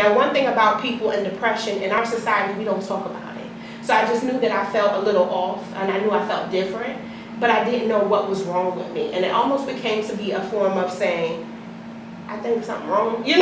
Now, one thing about people in depression, in our society, we don't talk about it. So I just knew that I felt a little off, and I knew I felt different, but I didn't know what was wrong with me. And it almost became to be a form of saying, I think something wrong, I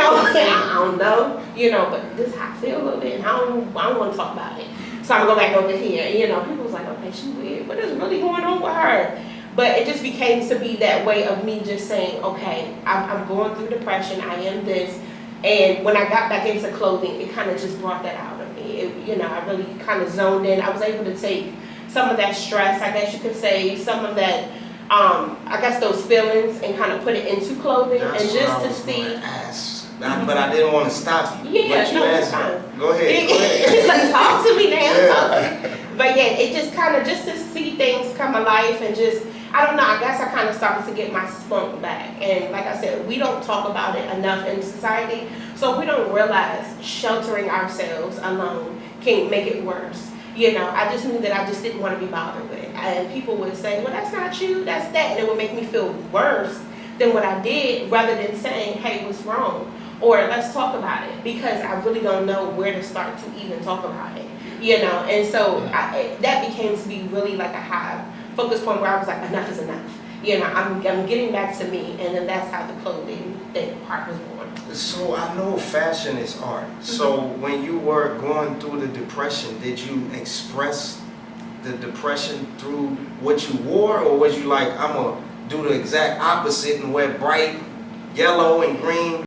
don't know, but this is how I feel a little bit, and I don't want to talk about it. So I'm going to go back over here, people was like, okay, she's weird, what is really going on with her? But it just became to be that way of me just saying, okay, I'm going through depression, I am this. And when I got back into clothing, it kind of just brought that out of me. I really kind of zoned in. I was able to take some of that stress, I guess you could say, some of that, I guess those feelings, and kind of put it into clothing. That's and just what I was to see. Gonna ask. But I didn't want to stop you. Yeah, you it's fine. Go ahead. Like, talk to me now. Yeah. Talk to me. But yeah, it just kind of, just to see things come alive, and just, I don't know, I guess I kind of started to get my spunk back. And like I said, we don't talk about it enough in society. So we don't realize sheltering ourselves alone can make it worse. I just knew that I just didn't want to be bothered with. And people would say, well, that's not you, that's that. And it would make me feel worse than what I did, rather than saying, hey, what's wrong? Or let's talk about it, because I really don't know where to start to even talk about it. And so that became to be really like a high focus point where I was like, enough is enough. I'm getting back to me, and then that's how the clothing part was born. So I know fashion is art. So when you were going through the depression, did you express the depression through what you wore, or was you like, I'm gonna do the exact opposite and wear bright yellow and green?